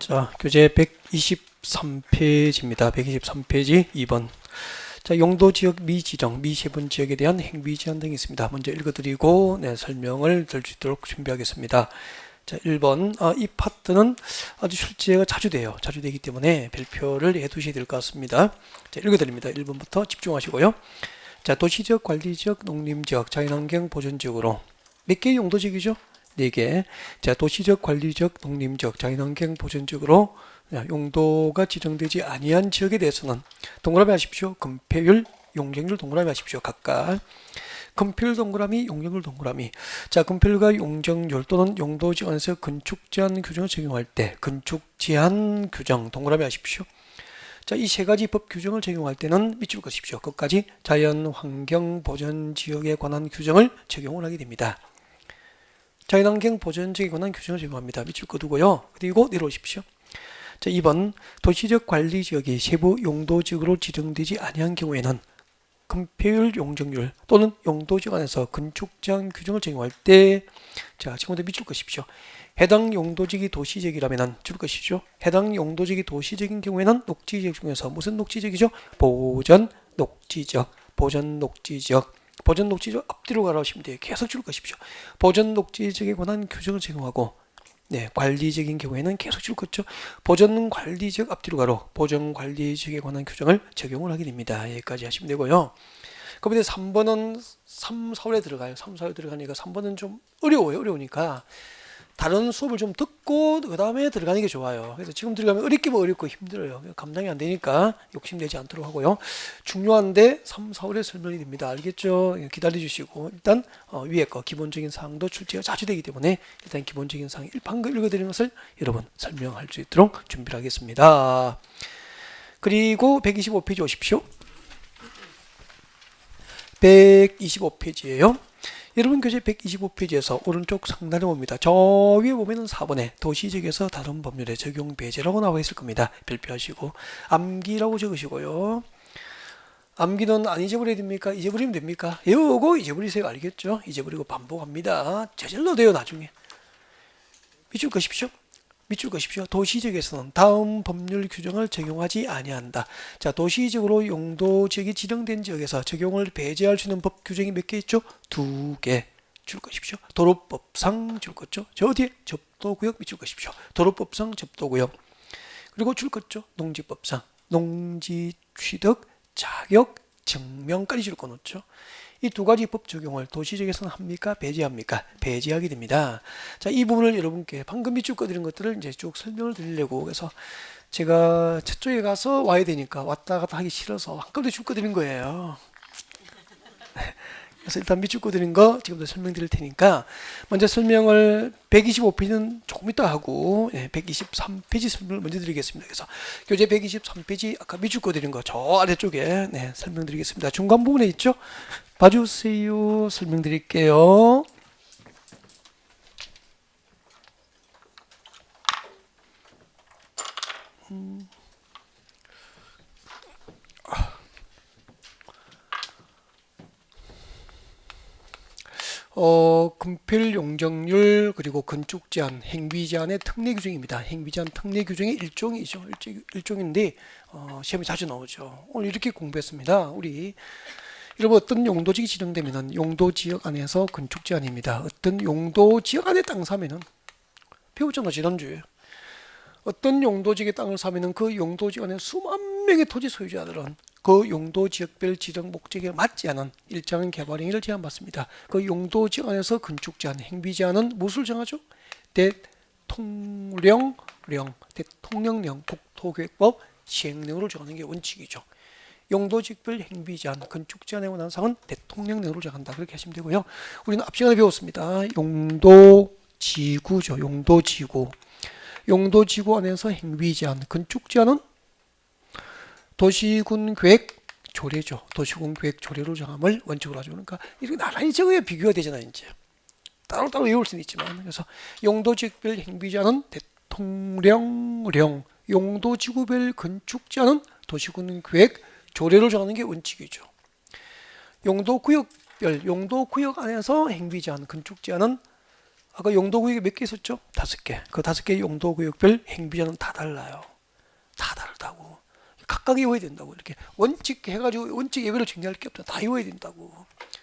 자, 교재 123페이지입니다. 123페이지 2번. 자, 용도지역 미지정, 미세분지역에 대한 행위제한 등이 있습니다. 먼저 읽어드리고 설명을 들 수 있도록 준비하겠습니다. 자, 1번. 이 파트는 아주 출제가 자주 돼요. 자주 되기 때문에 별표를 해두셔야 될 것 같습니다. 자, 읽어드립니다. 1번부터 집중하시고요. 자, 도시지역, 관리지역, 농림지역, 자연환경 보존지역으로 몇 개의 용도지역이죠? 4개. 자, 도시적, 관리적, 농림적, 자연환경 보존적으로 용도가 지정되지 아니한 지역에 대해서는 동그라미 하십시오. 금폐율, 용적률 동그라미 하십시오. 각각. 금폐율 동그라미, 용적률 동그라미. 자, 금폐율과 용적률 또는 용도 지역에서 건축 제한 규정을 적용할 때 건축 제한 규정 동그라미 하십시오. 자, 이 세 가지 법 규정을 적용할 때는 밑줄 그으십시오. 끝까지 자연환경 보존지역에 관한 규정을 적용을 하게 됩니다. 자연환경 보존지역에 관한 규정을 적용합니다. 밑줄 그두고요. 그리고 내려오십시오. 자, 2번. 도시적 관리지역이 세부 용도지역으로 지정되지 아니한 경우에는 금폐율, 용적률 또는 용도지역 안에서 건축 제한 규정을 적용할 때, 자, 지금부터 밑줄 그으십시오. 해당 용도지역이 도시지역이라면 줄 것이죠. 해당 용도지역이 도시지역인 경우에는 녹지지역 중에서 무슨 녹지지역이죠? 보전 녹지지역, 보전 녹지지역. 보전 녹지지역 앞뒤로 가라하시면 돼요. 계속 줄 것이죠. 보전 녹지지역에 관한 규정을 적용하고, 관리지역인 경우에는 계속 줄 것이죠. 보전 관리지역 앞뒤로 가로 보전 관리지역에 관한 규정을 적용을 하게 됩니다. 여기까지 하시면 되고요. 그런데 3번은 3, 4월에 들어가요. 3, 4월에 들어가니까 3번은 좀 어려워요. 어려우니까 다른 수업을 좀 듣고 그 다음에 들어가는 게 좋아요. 그래서 지금 들어가면 어렵기만 어렵고 힘들어요. 감당이 안 되니까 욕심내지 않도록 하고요. 중요한데 3, 4월에 설명이 됩니다. 알겠죠? 기다려 주시고 일단 위에 거 기본적인 사항도 출제가 자주 되기 때문에 일단 기본적인 사항 방금 읽어드린 것을 여러분 설명할 수 있도록 준비를 하겠습니다. 그리고 125페이지 오십시오. 125페이지예요. 여러분 교재 125페이지에서 오른쪽 상단에 봅니다. 저 위에 보면은 4번에 도시지역에서 다른 법률의 적용 배제라고 나와 있을 겁니다. 별표하시고 암기라고 적으시고요. 암기는 안 잊어버려야 됩니까? 잊어버리면 됩니까? 외우고 잊어버리세요. 알겠죠? 잊어버리고 반복합니다. 저절로 돼요. 나중에. 밑줄 그으십시오. 밑줄 그으십시오. 도시지역에서는 다음 법률 규정을 적용하지 아니한다. 자, 도시지역으로 용도지역이 지정된 지역에서 적용을 배제할 수 있는 법 규정이 몇 개 있죠? 2개 줄 것이십시오. 도로법상 줄 것죠. 저 어디에? 접도구역 밑줄 것이십시오. 도로법상 접도구역. 그리고 줄 것죠. 농지법상 농지 취득 자격 증명까지 줄 거 놓죠. 이 두 가지 법 적용을 도시지역에서는 합니까? 배제합니까? 배제하게 됩니다. 자, 이 부분을 여러분께 방금 밑줄 꺼드린 것들을 이제 쭉 설명을 드리려고 그래서 제가 저쪽에 가서 와야 되니까 왔다 갔다 하기 싫어서 한꺼번에 줄 꺼드린 거예요. 그래서 일단 밑줄 꺼드린 거 지금부터 설명드릴 테니까 먼저 설명을 125페이지는 조금 이따 하고 123페이지 설명을 먼저 드리겠습니다. 그래서 교재 123페이지 아까 밑줄 꺼드린 거 저 아래쪽에 설명드리겠습니다. 중간 부분에 있죠? 봐주세요. 설명드릴게요. 금필 용적률 그리고 건축 제한, 행위 제한의 특례 규정입니다. 행위 제한 특례 규정의 일종이죠. 일종인데 시험에 자주 나오죠. 오늘 이렇게 공부했습니다. 우리 여러분 어떤 용도지역이 지정되면은 용도지역 안에서 건축 제한입니다. 어떤 용도지역 안에 땅 사면은 배웠잖아 지난주에. 어떤 용도지역에 땅을 사면은 그 용도지역 안에 수만 명의 토지 소유자들은 그 용도지역별 지정 목적에 맞지 않은 일정한 개발 행위를 제한받습니다. 그 용도지역 안에서 건축 제한, 행위 제한은 무엇을 정하죠? 대통령령, 국토계획법 시행령으로 정하는 게 원칙이죠. 용도지역별 행위 제한, 건축 제한에 관한 사항은 대통령령으로 정한다. 그렇게 하시면 되고요. 우리는 앞 시간에 배웠습니다. 용도지구죠. 용도지구. 용도지구 안에서 행위 제한, 건축 제한은 도시군 계획 조례죠. 도시군 계획 조례로 정함을 원칙으로 하죠. 그러니까 이렇게 나란히 적어야 비교가 되잖아요. 이제 따로따로 외울 수는 있지만 그래서 용도지역별 행위 제한은 대통령령, 용도지구별 건축 제한은 도시군 계획 조례로 정하는 게 원칙이죠. 용도구역별, 용도구역 안에서 행위 제한, 건축 제한은 아까 용도구역이 몇 개 있었죠? 5개. 그 5개 용도구역별 행비자는 다 달라요. 다 다르다고. 각각 외워야 된다고. 이렇게 원칙 해가지고 원칙 예외로 정리할 게 없잖아. 다 외워야 된다고.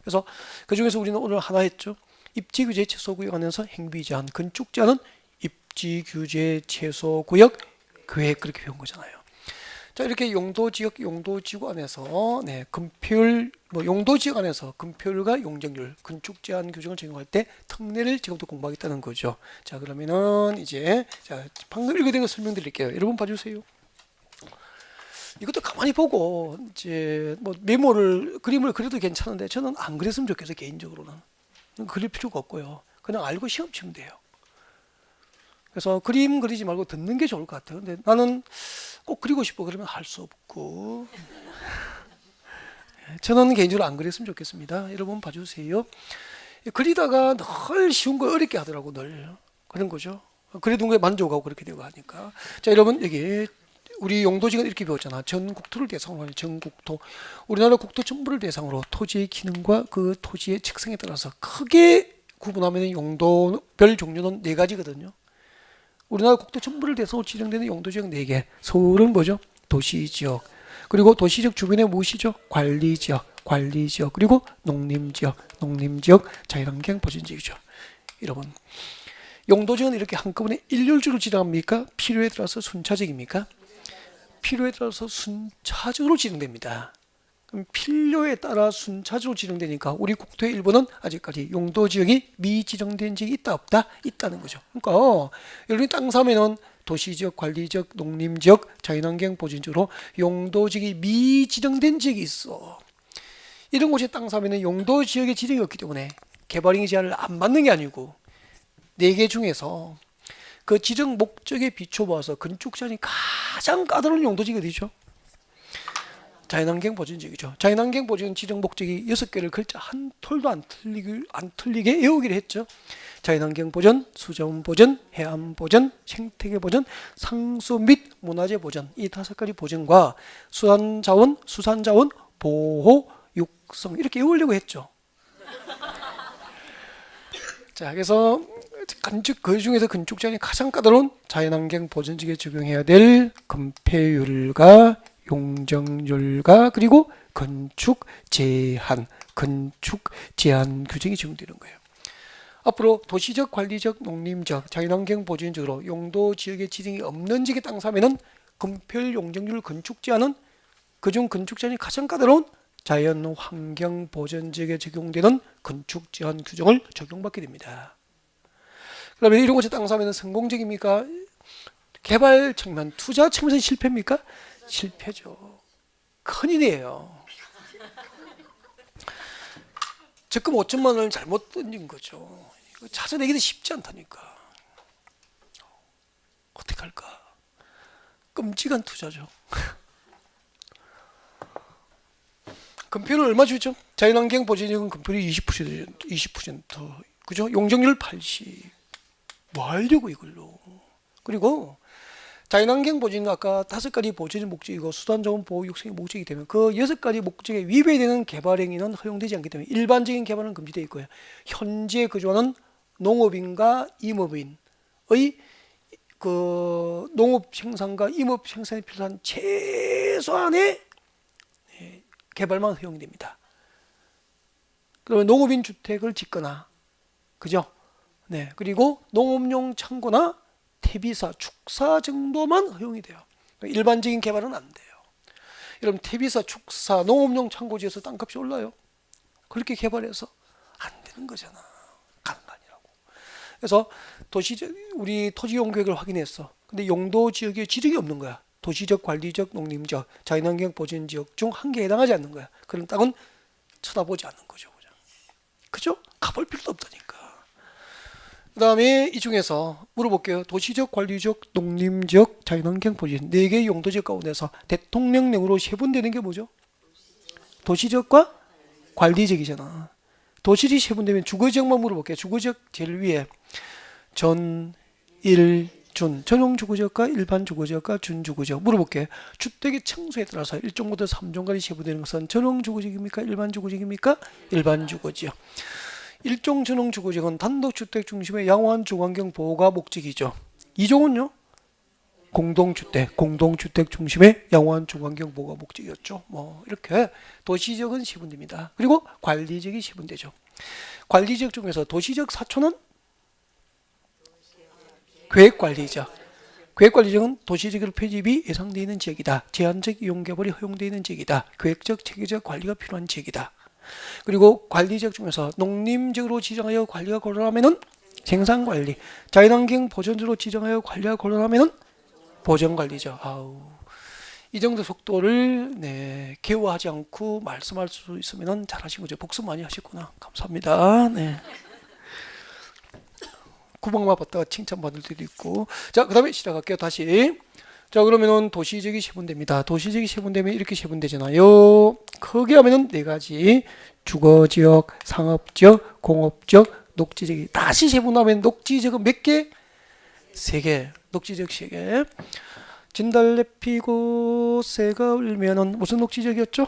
그래서 그 중에서 우리는 오늘 하나 했죠. 입지규제 최소구역 안에서 행비제한, 건축제한은 입지규제 최소구역 계획 그렇게 배운 거잖아요. 자, 이렇게 용도지역, 용도지구 안에서 건폐율, 용도지역 안에서 건폐율과 용적률, 건축제한 규정을 적용할 때 특례를 지금부터 공부하겠다는 거죠. 자, 그러면은 이제 방금 읽어드린 거 설명드릴게요. 여러분 봐주세요. 이것도 가만히 보고 이제 메모를 그림을 그려도 괜찮은데 저는 안 그렸으면 좋겠어요. 개인적으로는 그릴 필요가 없고요. 그냥 알고 시험 치면 돼요. 그래서 그림 그리지 말고 듣는 게 좋을 것 같아요. 근데 나는 꼭 그리고 싶어 그러면 할 수 없고 저는 개인적으로 안 그렸으면 좋겠습니다. 여러분 봐주세요. 그리다가 늘 쉬운 거 어렵게 하더라고. 늘 그런 거죠. 그래도 게 만족하고 그렇게 되고 하니까. 자, 여러분 여기 우리 용도지가 이렇게 배웠잖아. 전국토를 대상으로 하는 전국토. 우리나라 국토 전부를 대상으로 토지의 기능과 그 토지의 특성에 따라서 크게 구분하면 용도별 종류는 4가지거든요. 우리나라 국토 전부를 대상으로 지정되는 용도지역 4개. 서울은 뭐죠? 도시지역. 그리고 도시지역 주변에 무엇이죠? 관리지역, 관리지역. 그리고 농림지역, 농림지역, 자연환경 보전지역이죠. 여러분, 용도지역은 이렇게 한꺼번에 일률적으로 지정합니까? 필요에 따라서 순차적입니까? 필요에 따라서 순차적으로 지정됩니다. 그럼 필요에 따라 순차적으로 지정되니까 우리 국토의 일부는 아직까지 용도지역이 미지정된 지역이 있다 없다? 있다는 거죠. 그러니까 여러분이 땅 사면은 도시지역, 관리지역, 농림지역, 자연환경 보전지역으로 용도지역이 미지정된 지역이 있어. 이런 곳에 땅 사면은 용도지역의 지정이 없기 때문에 개발행위 제한을 안 받는 게 아니고 4개 중에서 그 지정 목적에 비춰봐서 건축 제한이 가장 까다로운 용도지역이 어디죠? 자연환경 보전지역이죠. 자연환경 보전 지정 목적이 6개를 글자 한 톨도 안 틀리게 외우기로 했죠. 자연환경 보전, 수자원 보전, 해안 보전, 생태계 보전, 상수 및 문화재 보전 이 5가지 보전과 수산자원 보호, 육성 이렇게 외우려고 했죠. 자, 그래서 그 중에서 건축 제한이 가장 까다로운 자연환경 보전지역에 적용해야 될 건폐율과 용적률과 그리고 건축 제한 규정이 적용되는 거예요. 앞으로 도시적, 관리적, 농림적, 자연환경 보전지역으로 용도지역의 지정이 없는 지역의 땅 사면은 건폐율, 용적률, 건축 제한은 그중 건축 제한이 가장 까다로운 자연환경 보전지역에 적용되는 건축 제한 규정을 적용받게 됩니다. 그러면 이런 곳에 땅 사면은 성공적입니까? 개발 측면, 투자 측면에서 실패입니까? 실패죠. 큰일이에요. 적금 5천만 원을 잘못 던진 거죠. 이거 찾아내기도 쉽지 않다니까. 어떻게 할까? 끔찍한 투자죠. 건폐율은 얼마 주죠? 자연환경 보전지역은 건폐율이 20%, 그죠? 용적률 80. 뭐 하려고 이걸로? 그리고 자연환경 보전은 아까 5가지 보전의 목적이고 수산자원 보호 육성의 목적이 되면 그 6가지 목적에 위배되는 개발 행위는 허용되지 않기 때문에 일반적인 개발은 금지되어 있고요. 현재 거주하는 농업인과 임업인의 그 농업 생산과 임업 생산에 필요한 최소한의 개발만 허용이 됩니다. 그러면 농업인 주택을 짓거나, 그죠? 네, 그리고 농업용 창고나 퇴비사, 축사 정도만 허용이 돼요. 일반적인 개발은 안 돼요. 여러분 퇴비사, 축사, 농업용 창고 지어서 땅값이 올라요. 그렇게 개발해서 안 되는 거잖아. 가는 거 아니라고. 그래서 우리 토지용 계획을 확인했어. 근데 용도 지역에 지정이 없는 거야. 도시적, 관리적, 농림적, 자연환경 보전지역 중 한 개에 해당하지 않는 거야. 그런 땅은 쳐다보지 않는 거죠. 그죠? 가볼 필요도 없다니까. 그 다음에 이 중에서 물어볼게요. 도시적, 관리적, 농림적, 자연환경 보전 4개의 용도지역 가운데서 대통령령으로 세분되는 게 뭐죠? 도시적과 관리적이잖아. 도시지 세분되면 주거지역만 물어볼게요. 주거지역 제일 위에 전, 일, 준, 전용 주거지역과 일반 주거지역과 준주거지역 물어볼게요. 주택의 층수에 따라서 1종부터 3종까지 세분되는 것은 전용 주거지역입니까? 일반 주거지역입니까? 일반 주거지역. 일종전용 주거지역은 단독주택 중심의 양호한 주거환경 보호가 목적이죠. 2종은요? 공동주택 중심의 양호한 주거환경 보호가 목적이었죠. 뭐 이렇게 도시지역은 시분됩니다. 그리고 관리지역이 시분되죠. 관리지역 중에서 도시지역 사촌은 계획관리지역. 계획관리지역은 도시지역 편입이 예상되어 있는 지역이다. 제한적 이용개발이 허용되어 있는 지역이다. 계획적, 체계적 관리가 필요한 지역이다. 그리고 관리지역 중에서 농림지역으로 지정하여 관리가 곤란하면은 생산관리, 자연환경 보전지로 지정하여 관리가 곤란하면은 보전관리죠. 이 정도 속도를 개화하지 않고 말씀할 수 있으면 잘하신 거죠. 복습 많이 하셨구나. 감사합니다. 네. 구멍만 봤다가 칭찬받을 때도 있고. 자, 그 다음에 시작할게요. 다시. 자, 그러면은 도시지역이 세분됩니다. 도시지역이 세분되면 이렇게 세분되잖아요. 크게 하면은 네 가지. 주거지역, 상업지역, 공업지역, 녹지지역이 다시 세분하면 녹지지역은 몇 개? 3개. 녹지지역 3개. 진달래 피고 새가 울면은 무슨 녹지지역이었죠?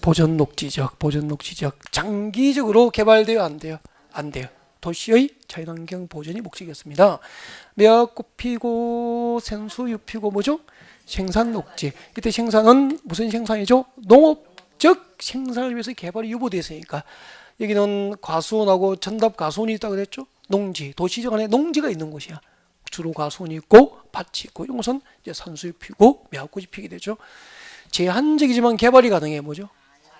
보전녹지지역. 장기적으로 개발돼요, 안 돼요? 안 돼요. 도시의 자연환경 보전이 목적이었습니다. 매화꽃 피고 생수유 피고 뭐죠? 생산녹지. 이때 생산은 무슨 생산이죠? 농업적 생산을 위해서 개발이 유보되어 있으니까 여기는 과수원하고 전답 과수원이 있다고 그랬죠? 농지, 도시적 안에 농지가 있는 곳이야. 주로 과수원이 있고 밭이 있고 이런 곳은 이제 산수유 피고 매화꽃이 피게 되죠. 제한적이지만 개발이 가능해 뭐죠?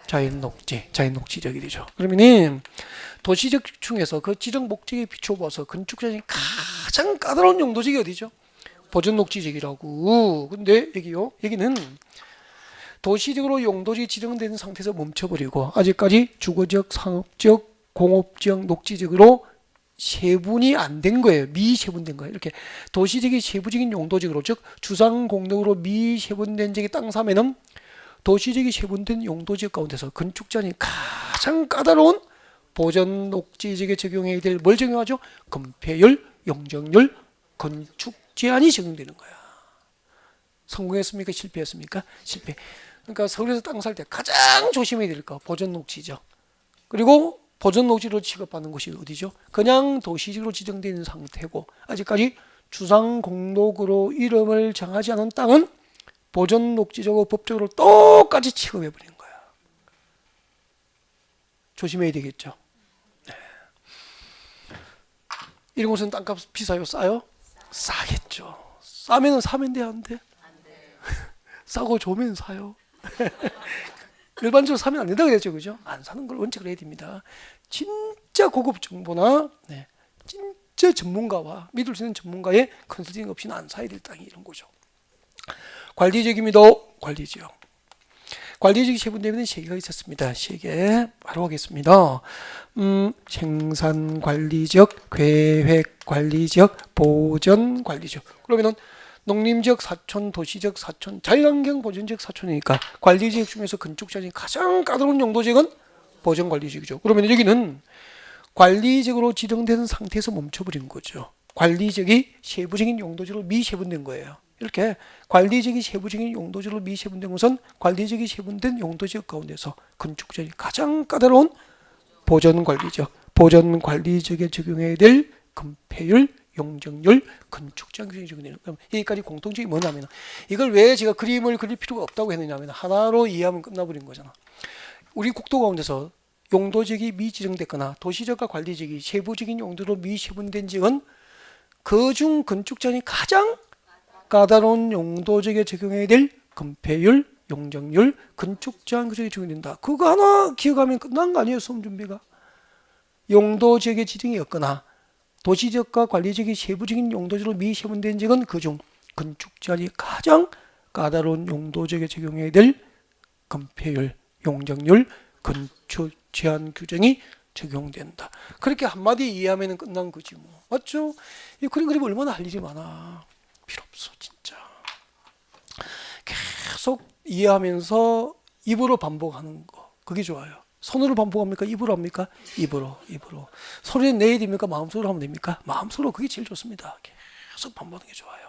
자연녹지적이 되죠. 그러면은 도시적 중에서 그 지정 목적에 비춰봐서 건축자의 가장 까다로운 용도지역이 어디죠? 보전녹지지역이라고. 근데 여기는 도시적으로 용도지역이 지정된 상태에서 멈춰버리고 아직까지 주거지역, 상업지역, 공업지역, 녹지지역으로 세분이 안 된 거예요. 미세분된 거예요. 이렇게 도시적이 세부적인 용도지역으로 즉 주상공동으로 미세분된 지역의 땅 사면은 도시적이 세분된 용도지역 가운데서 건축자는 가장 까다로운 보전 녹지지역에 적용해야 될 뭘 적용하죠? 건폐율, 용적률, 건축 제한이 적용되는 거야. 성공했습니까? 실패했습니까? 실패. 그러니까 서울에서 땅 살 때 가장 조심해야 될 거 보전 녹지죠. 그리고 보전 녹지로 취급받는 곳이 어디죠? 그냥 도시지역으로 지정되어 있는 상태고 아직까지 주상공독으로 이름을 정하지 않은 땅은 보전 녹지적으로 법적으로 똑같이 취급해 버리는 거야. 조심해야 되겠죠. 네. 이런 곳은 땅값 비싸요? 싸요? 싸겠죠. 싸면은 사면 돼, 안 돼? 싸고 좋으면 사요. 일반적으로 사면 안 된다고 그랬죠, 그죠? 안 사는 걸 원칙으로 해야 됩니다. 진짜 고급 정보나 진짜 전문가와 믿을 수 있는 전문가의 컨설팅 없이는 안 사야 될 땅이 이런 거죠. 관리지역입니다. 관리지역이 세분되면 3개가 있었습니다. 3개 바로 하겠습니다. 생산관리지역, 계획관리지역, 보전관리지역. 그러면은 농림지역 사촌, 도시지역 사촌, 자연환경 보전지역 사촌이니까 관리지역 중에서 건축자의 가장 까다로운 용도지역은 보전관리지역이죠. 그러면 여기는 관리지역으로 지정된 상태에서 멈춰버린 거죠. 관리지역이 세부적인 용도지로 미세분된 거예요. 이렇게 관리지역이 세부적인 용도지로 미세분된 것은 관리지역이 세분된 용도지역 가운데서 건축자의 가장 까다로운 보전관리지역에 적용해야 될 건폐율, 용적률, 건축장 규정이 적용되는 거예요. 여기까지 공통점이 뭐냐면 이걸 왜 제가 그림을 그릴 필요가 없다고 했느냐면 하나로 이해하면 끝나버린 거잖아. 우리 국도 가운데서 용도지역이 미지정됐거나 도시지역과 관리지역이 세부적인 용도로 미세분된 지역은 그중 건축장이 가장 까다로운 용도지역에 적용해야 될 건폐율, 용적률, 건축장 규정이 적용된다. 그거 하나 기억하면 끝난 거 아니에요, 수험 준비가. 용도지역의 지정이 없거나 도시지역과 관리지역이 세부적인 용도지로 미세분된 지역은 그중 건축제한이 가장 까다로운 용도지역에 적용해야 될 건폐율, 용적률, 건축 제한 규정이 적용된다. 그렇게 한마디 이해하면 끝난 거지 뭐. 맞죠? 이 그림 그리면 얼마나 할 일이 많아. 필요 없어 진짜. 계속 이해하면서 입으로 반복하는 거. 그게 좋아요. 손으로 반복합니까? 입으로 합니까? 입으로. 소리는 내야 됩니까? 마음속으로 하면 됩니까? 마음속으로. 그게 제일 좋습니다. 계속 반복하는 게 좋아요.